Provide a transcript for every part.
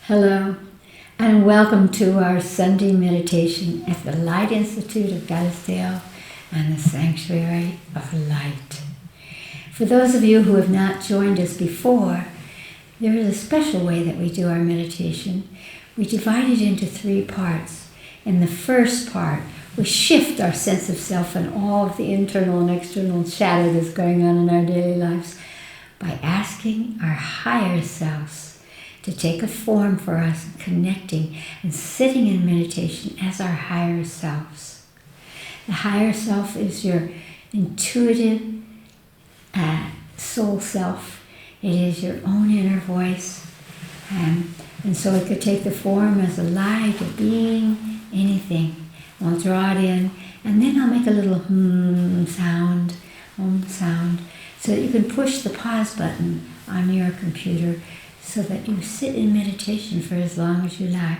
Hello, and welcome to our Sunday meditation at the Light Institute of Galisteo and the Sanctuary of Light. For those of you who have not joined us before, there is a special way that we do our meditation. We divide it into 3 parts. In the first part, we shift our sense of self and all of the internal and external shadow that's going on in our daily lives by asking our higher selves to take a form for us, connecting and sitting in meditation as our higher selves. The higher self is your intuitive soul self. It is your own inner voice. And so it could take the form as a light, a being, anything. I'll draw it in, and then I'll make a little sound, so that you can push the pause button on your computer so that you sit in meditation for as long as you like.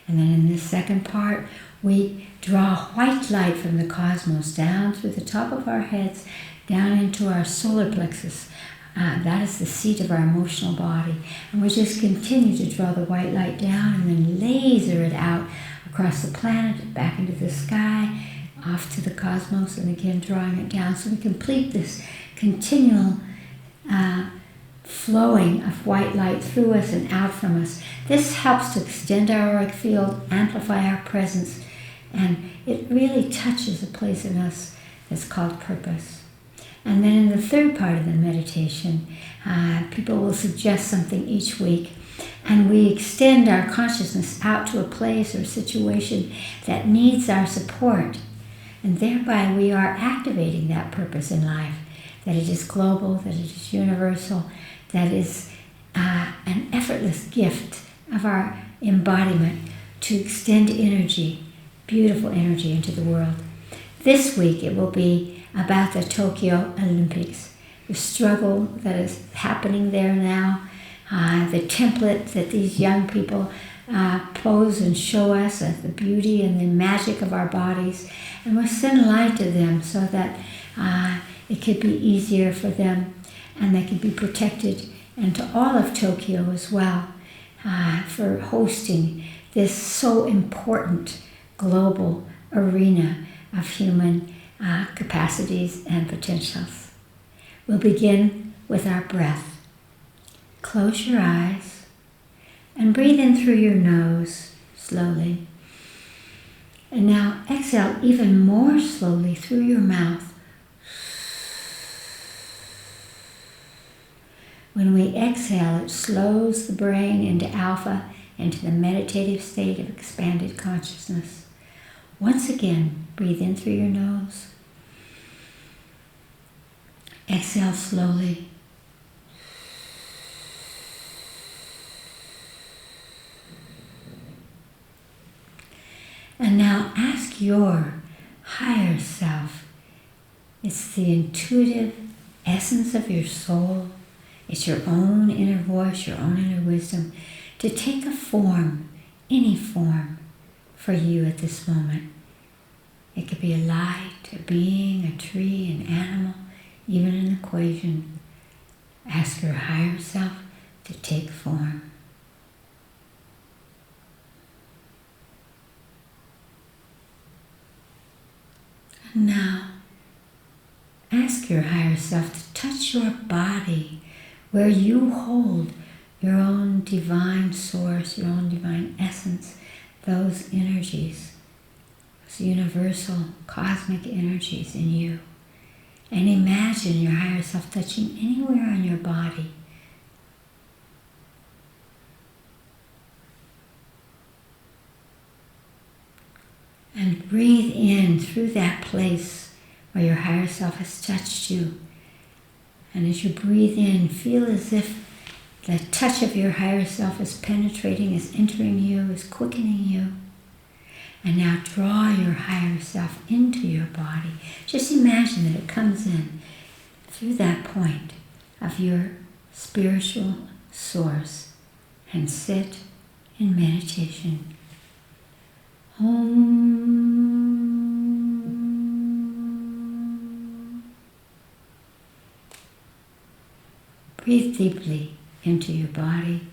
And then in this second part, we draw white light from the cosmos down through the top of our heads, down into our solar plexus. That is the seat of our emotional body. And we just continue to draw the white light down and then laser it out across the planet, back into the sky, off to the cosmos, and again drawing it down. So we complete this continual flowing of white light through us and out from us. This helps to extend our auric field, amplify our presence, and it really touches a place in us that's called purpose. And then in the third part of the meditation, people will suggest something each week, and we extend our consciousness out to a place or situation that needs our support. And thereby we are activating that purpose in life, that it is global, that it is universal, that is an effortless gift of our embodiment to extend energy, beautiful energy into the world. This week it will be about the Tokyo Olympics, the struggle that is happening there now, the template that these young people pose and show us of the beauty and the magic of our bodies. And we'll send light to them so that it could be easier for them and they could be protected, and to all of Tokyo as well, for hosting this so important global arena of human capacities and potentials. We'll begin with our breath. Close your eyes and breathe in through your nose slowly. And now exhale even more slowly through your mouth. When we exhale, it slows the brain into alpha, into the meditative state of expanded consciousness. Once again, breathe in through your nose. Exhale slowly. And now ask your higher self. It's the intuitive essence of your soul. It's your own inner voice, your own inner wisdom, to take a form, any form, for you at this moment. It could be a light, a being, a tree, an animal, even an equation. Ask your higher self to take form. And now, ask your higher self to touch your body, where you hold your own divine source, your own divine essence, those energies, those universal cosmic energies in you. And imagine your higher self touching anywhere on your body. And breathe in through that place where your higher self has touched you. And as you breathe in, feel as if the touch of your higher self is penetrating, is entering you, is quickening you. And now draw your higher self into your body. Just imagine that it comes in through that point of your spiritual source and sit in meditation. Breathe deeply into your body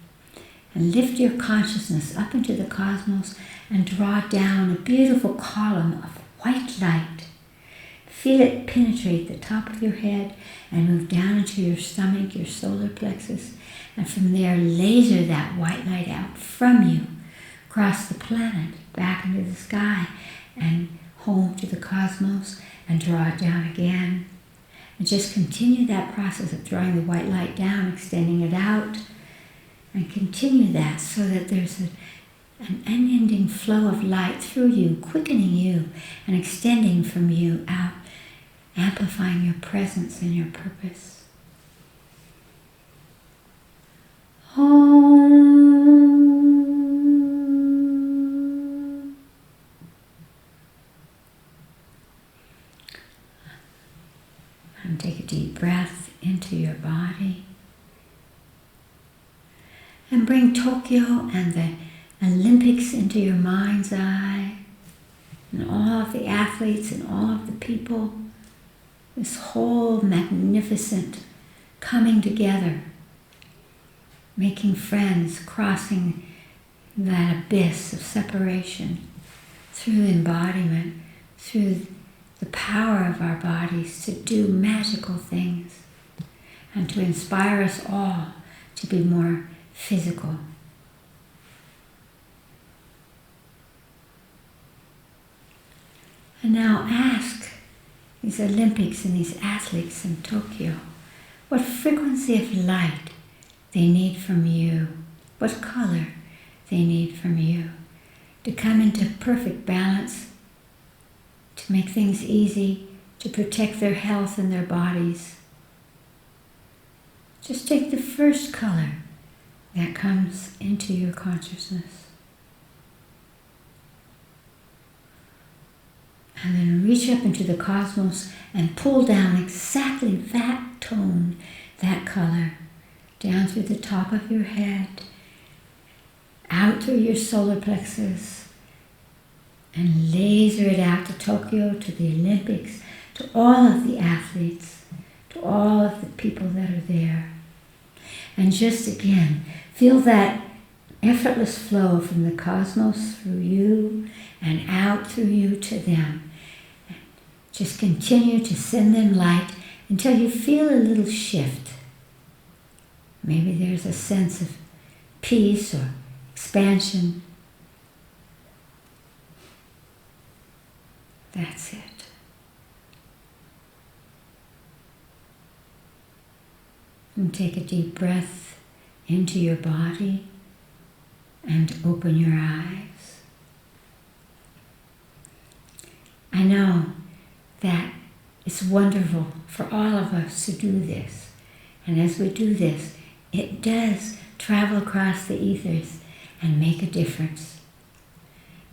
and lift your consciousness up into the cosmos and draw down a beautiful column of white light. Feel it penetrate the top of your head and move down into your stomach, your solar plexus, and from there laser that white light out from you, across the planet, back into the sky, and home to the cosmos, and draw it down again. And just continue that process of drawing the white light down, extending it out, and continue that so that there's an unending flow of light through you, quickening you and extending from you out, amplifying your presence and your purpose. Om. And take a deep breath into your body. And bring Tokyo and the Olympics into your mind's eye. And all of the athletes and all of the people. This whole magnificent coming together. Making friends, crossing that abyss of separation. Through embodiment. Through the power of our bodies to do magical things. And to inspire us all to be more physical. And now ask these Olympics and these athletes in Tokyo what frequency of light they need from you, what color they need from you to come into perfect balance, to make things easy, to protect their health and their bodies. Just take the first color that comes into your consciousness. And then reach up into the cosmos and pull down exactly that tone, that color, down through the top of your head, out through your solar plexus, and laser it out to Tokyo, to the Olympics, to all of the athletes, to all of the people that are there. And just again, feel that effortless flow from the cosmos through you and out through you to them. Just continue to send them light until you feel a little shift. Maybe there's a sense of peace or expansion. That's it. And take a deep breath into your body and open your eyes. I know that it's wonderful for all of us to do this. And as we do this, it does travel across the ethers and make a difference.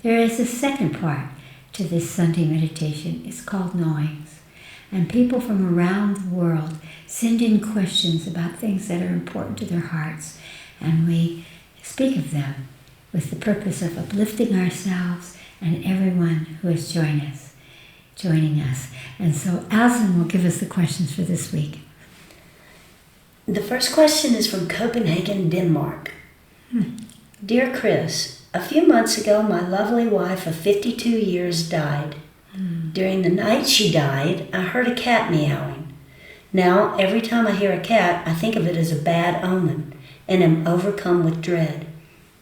There is a second part to this Sunday meditation. It's called Knowings. And people from around the world send in questions about things that are important to their hearts. And we speak of them with the purpose of uplifting ourselves and everyone who is joining us. And so Alison will give us the questions for this week. The first question is from Copenhagen, Denmark. Dear Chris, a few months ago my lovely wife of 52 years died. During the night she died, I heard a cat meowing. Now, every time I hear a cat, I think of it as a bad omen and am overcome with dread.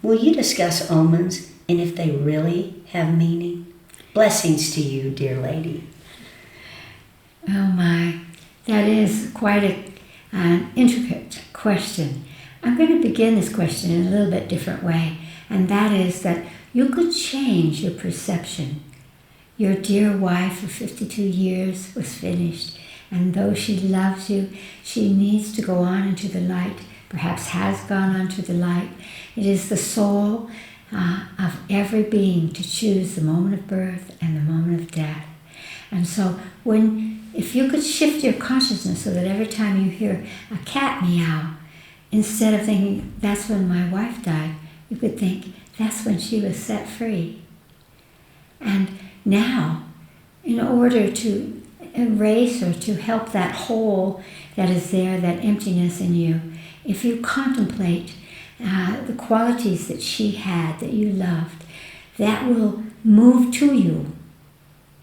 Will you discuss omens and if they really have meaning? Blessings to you, dear lady. Oh my, that is quite an intricate question. I'm going to begin this question in a little bit different way, and that is that you could change your perception. Your dear wife of 52 years was finished, and though she loves you, she needs to go on into the light, perhaps has gone on to the light. It is the soul of every being to choose the moment of birth and the moment of death. And so if you could shift your consciousness so that every time you hear a cat meow, instead of thinking, that's when my wife died, you could think, that's when she was set free. And now, in order to erase or to help that hole that is there, that emptiness in you, if you contemplate the qualities that she had that you loved, that will move to you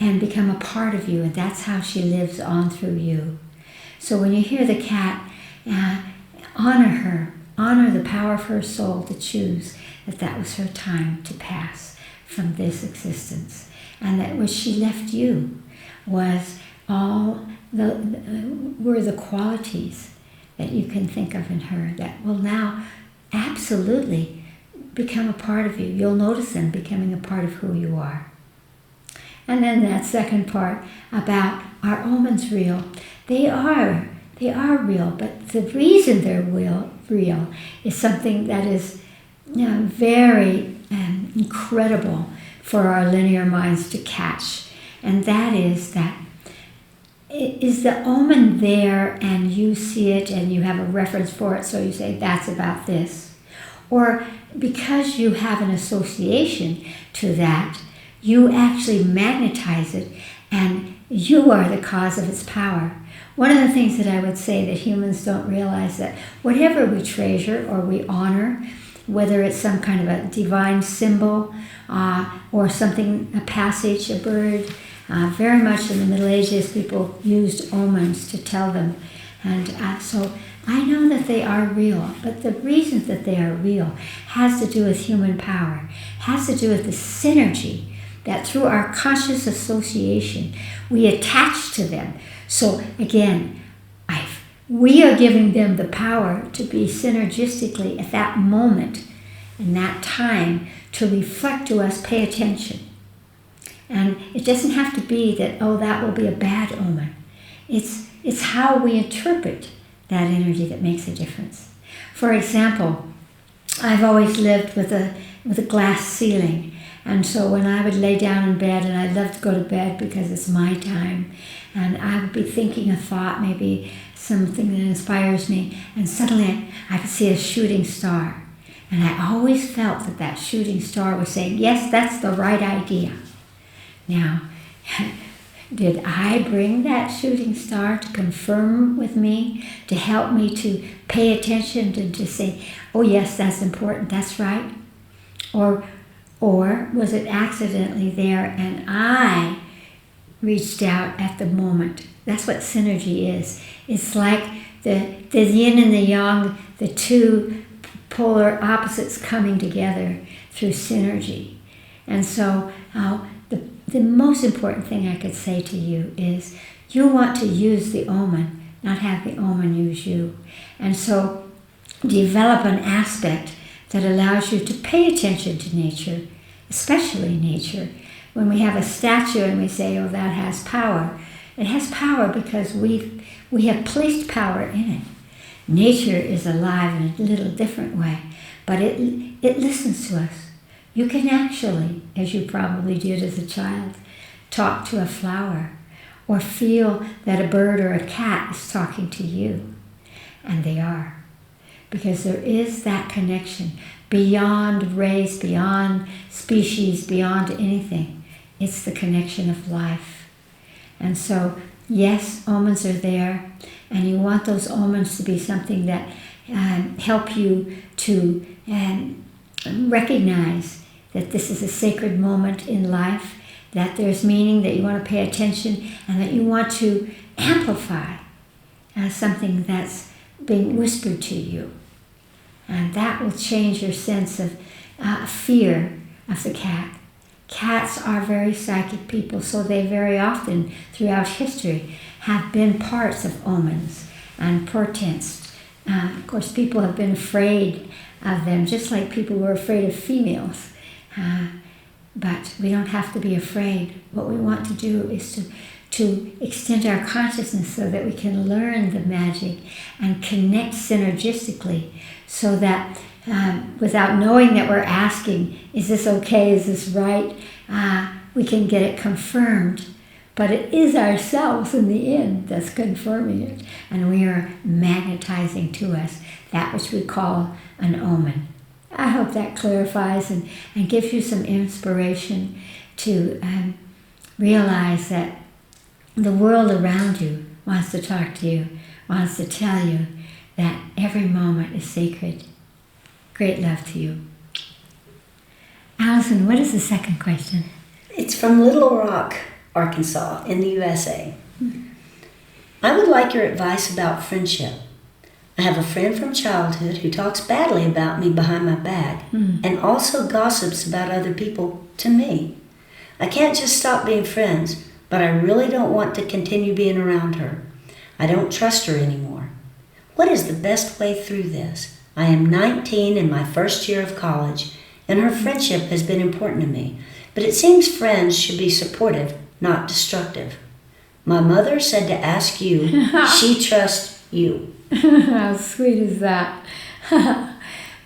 and become a part of you, and that's how she lives on through you. So when you hear the cat, honor her, honor the power of her soul to choose that was her time to pass from this existence, and that what she left you was were the qualities that you can think of in her that will now absolutely become a part of you. You'll notice them becoming a part of who you are. And then that second part about are omens real? They are real, but the reason they're real is something that is very incredible for our linear minds to catch. And that is that, is the omen there and you see it and you have a reference for it, so you say, that's about this? Or because you have an association to that, you actually magnetize it and you are the cause of its power. One of the things that I would say that humans don't realize, that whatever we treasure or we honor, whether it's some kind of a divine symbol or something, a passage, a bird, very much in the Middle Ages people used omens to tell them. And so I know that they are real, but the reason that they are real has to do with human power, has to do with the synergy that through our conscious association we attach to them. So again, we are giving them the power to be synergistically at that moment, in that time, to reflect to us, pay attention. And it doesn't have to be that, oh, that will be a bad omen. It's how we interpret that energy that makes a difference. For example, I've always lived with a glass ceiling. And so when I would lay down in bed, and I love to go to bed because it's my time, and I would be thinking a thought, maybe something that inspires me, and suddenly I could see a shooting star. And I always felt that that shooting star was saying, yes, that's the right idea. Now, did I bring that shooting star to confirm with me, to help me to pay attention, to say, oh yes, that's important, that's right? Or was it accidentally there and I reached out at the moment? That's what synergy is. It's like the yin and the yang, the two polar opposites coming together through synergy. And so the most important thing I could say to you is you want to use the omen, not have the omen use you. And so develop an aspect that allows you to pay attention to nature, especially nature. When we have a statue and we say, oh, that has power, it has power because we have placed power in it. Nature is alive in a little different way, but it listens to us. You can actually, as you probably did as a child, talk to a flower or feel that a bird or a cat is talking to you. And they are. Because there is that connection beyond race, beyond species, beyond anything. It's the connection of life. And so, yes, omens are there, and you want those omens to be something that help you to recognize that this is a sacred moment in life, that there's meaning, that you want to pay attention, and that you want to amplify something that's being whispered to you. And that will change your sense of fear of the cat. Cats are very psychic people, so they very often, throughout history, have been parts of omens and portents. Of course, people have been afraid of them, just like people were afraid of females. But we don't have to be afraid. What we want to do is to extend our consciousness so that we can learn the magic and connect synergistically, so that without knowing that we're asking, is this okay, is this right, we can get it confirmed. But it is ourselves in the end that's confirming it. And we are magnetizing to us that which we call an omen. I hope that clarifies and gives you some inspiration to realize that the world around you wants to talk to you, wants to tell you that every moment is sacred. Great love to you. Allison, what is the second question? It's from Little Rock, Arkansas, in the U.S.A. I would like your advice about friendship. I have a friend from childhood who talks badly about me behind my back and also gossips about other people to me. I can't just stop being friends, but I really don't want to continue being around her. I don't trust her anymore. What is the best way through this? I am 19 in my first year of college, and her friendship has been important to me, but it seems friends should be supportive, not destructive. My mother said to ask you, she trusts you. How sweet is that?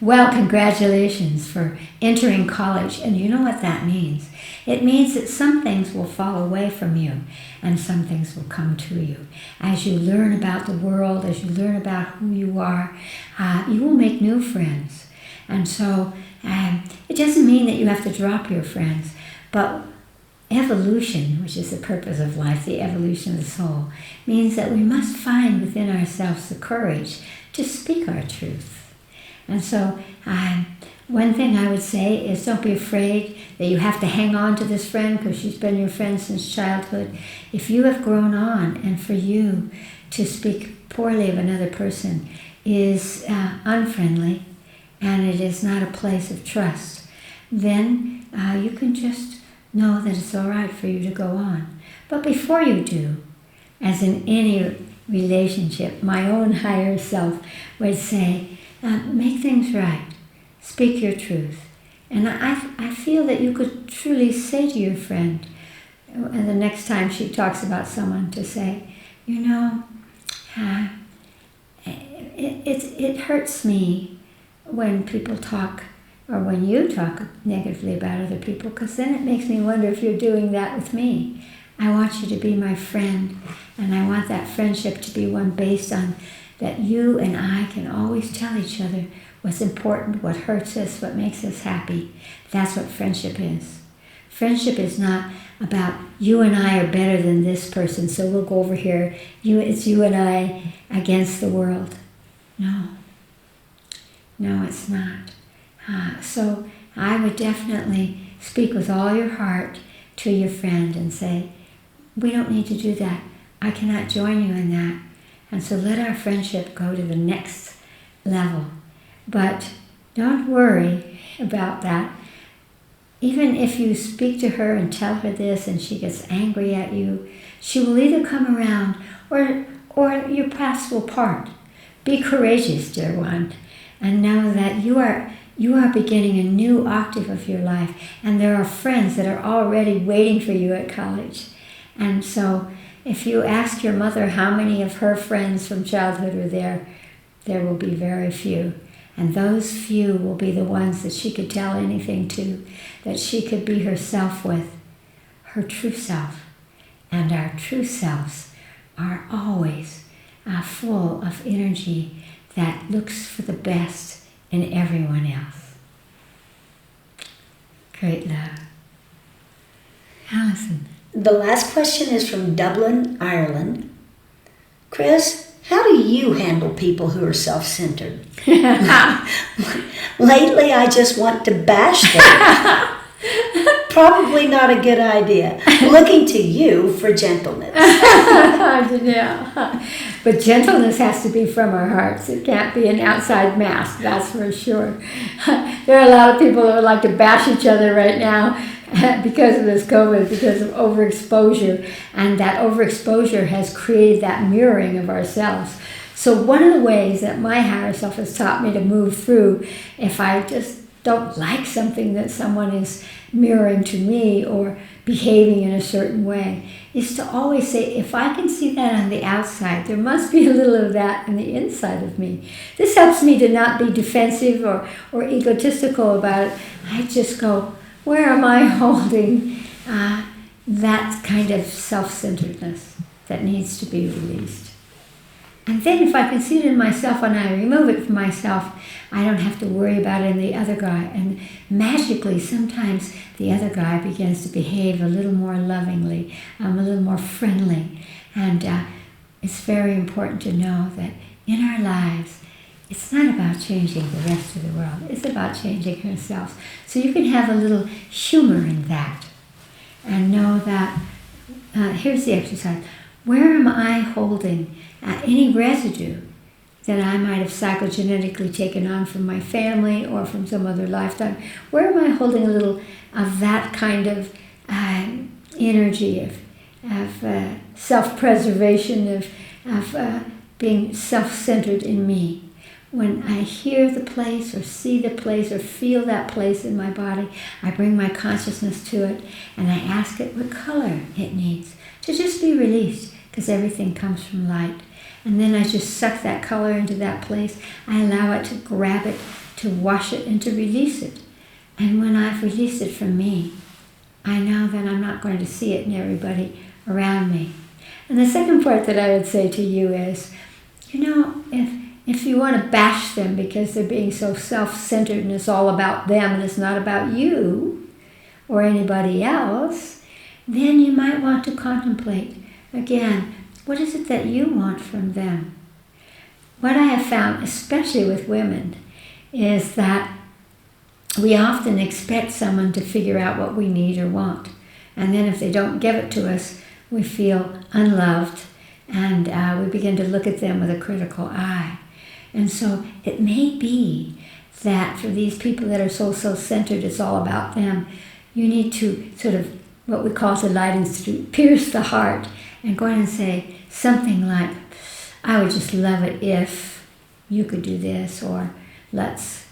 Well, congratulations for entering college, and you know what that means. It means that some things will fall away from you and some things will come to you. As you learn about the world, as you learn about who you are, you will make new friends. And so it doesn't mean that you have to drop your friends, but evolution, which is the purpose of life, the evolution of the soul, means that we must find within ourselves the courage to speak our truth. And so one thing I would say is don't be afraid that you have to hang on to this friend because she's been your friend since childhood. If you have grown on, and for you to speak poorly of another person is unfriendly and it is not a place of trust, then you can just know that it's all right for you to go on. But before you do, as in any relationship, my own higher self would say, make things right. Speak your truth. And I feel that you could truly say to your friend, and the next time she talks about someone, to say, you know, it hurts me when people talk, or when you talk negatively about other people, because then it makes me wonder if you're doing that with me. I want you to be my friend, and I want that friendship to be one based on that you and I can always tell each other what's important, what hurts us, what makes us happy. That's what friendship is. Friendship is not about you and I are better than this person, so we'll go over here. It's you and I against the world. No, it's not. So I would definitely speak with all your heart to your friend and say, we don't need to do that. I cannot join you in that. And so let our friendship go to the next level. But don't worry about that. Even if you speak to her and tell her this and she gets angry at you, she will either come around or your paths will part. Be courageous, dear one, and know that you are beginning a new octave of your life, and there are friends that are already waiting for you at college. And so if you ask your mother how many of her friends from childhood are there, there will be very few. And those few will be the ones that she could tell anything to, that she could be herself with, her true self. And our true selves are always full of energy that looks for the best in everyone else. Great love. Allison. The last question is from Dublin, Ireland. Chris, how do you handle people who are self-centered? Lately, I just want to bash them. Probably not a good idea. Looking to you for gentleness. Yeah. But gentleness has to be from our hearts. It can't be an outside mask, that's for sure. There are a lot of people that would like to bash each other right now because of this COVID, because of overexposure. And that overexposure has created that mirroring of ourselves. So one of the ways that my higher self has taught me to move through, if I just don't like something that someone is mirroring to me or behaving in a certain way, is to always say, if I can see that on the outside, there must be a little of that on the inside of me. This helps me to not be defensive or egotistical about it. I just go, where am I holding that kind of self-centeredness that needs to be released? And then if I can see it in myself and I remove it from myself, I don't have to worry about it in the other guy. And magically, sometimes the other guy begins to behave a little more lovingly, a little more friendly. And it's very important to know that in our lives, it's not about changing the rest of the world. It's about changing ourselves. So you can have a little humor in that and know that, here's the exercise. Where am I holding any residue that I might have psychogenetically taken on from my family or from some other lifetime? Where am I holding a little of that kind of energy of self-preservation, of being self-centered in me? When I hear the place or see the place or feel that place in my body, I bring my consciousness to it and I ask it what color it needs to just be released, because everything comes from light. And then I just suck that color into that place. I allow it to grab it, to wash it, and to release it. And when I've released it from me, I know that I'm not going to see it in everybody around me. And the second part that I would say to you is, if you want to bash them because they're being so self-centered and it's all about them and it's not about you or anybody else, then you might want to contemplate, again, what is it that you want from them? What I have found, especially with women, is that we often expect someone to figure out what we need or want. And then if they don't give it to us, we feel unloved and we begin to look at them with a critical eye. And so it may be that for these people that are so self-centered, it's all about them, you need to sort of, what we call the Light Institute, pierce the heart and go in and say something like, I would just love it if you could do this, or let's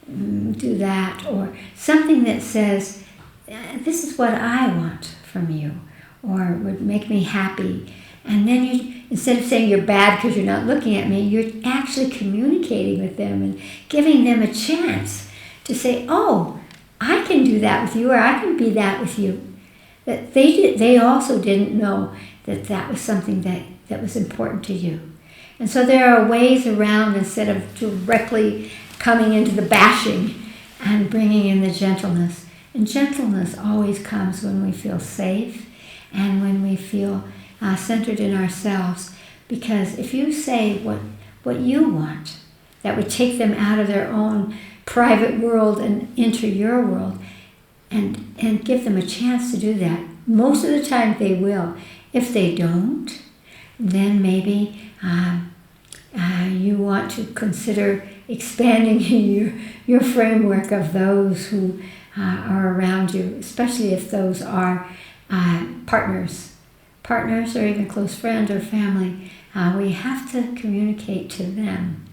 do that, or something that says, this is what I want from you, or would make me happy. And then you, instead of saying you're bad because you're not looking at me, you're actually communicating with them and giving them a chance to say, oh, I can do that with you, or I can be that with you. That they also didn't know that was something that was important to you. And so there are ways around, instead of directly coming into the bashing and bringing in the gentleness. And gentleness always comes when we feel safe and when we feel centered in ourselves. Because if you say what you want, that would take them out of their own private world and enter your world, and give them a chance to do that. Most of the time they will. If they don't, then maybe you want to consider expanding your framework of those who are around you, especially if those are partners or even close friends or family. We have to communicate to them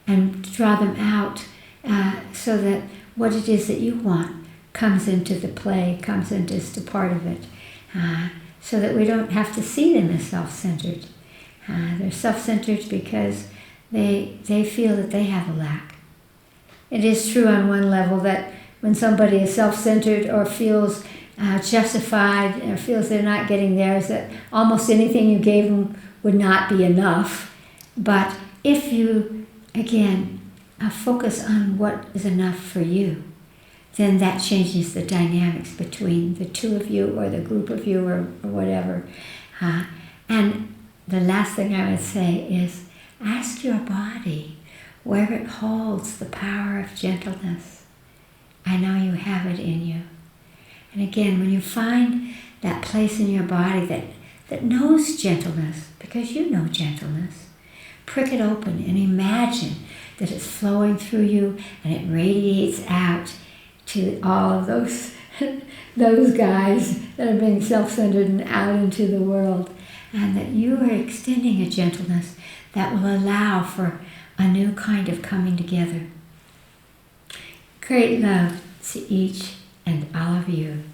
and draw them out so that what it is that you want comes into the play, comes into just a part of it, so that we don't have to see them as self-centered. They're self-centered because they feel that they have a lack. It is true on one level that when somebody is self-centered or feels justified or feels they're not getting theirs, that almost anything you gave them would not be enough. But if you, again, focus on what is enough for you, then that changes the dynamics between the two of you or the group of you or whatever. And the last thing I would say is ask your body where it holds the power of gentleness. I know you have it in you. And again, when you find that place in your body that knows gentleness, because you know gentleness, prick it open and imagine that it's flowing through you and it radiates out to all of those guys that are being self-centered and out into the world, and that you are extending a gentleness that will allow for a new kind of coming together. Great love to each and all of you.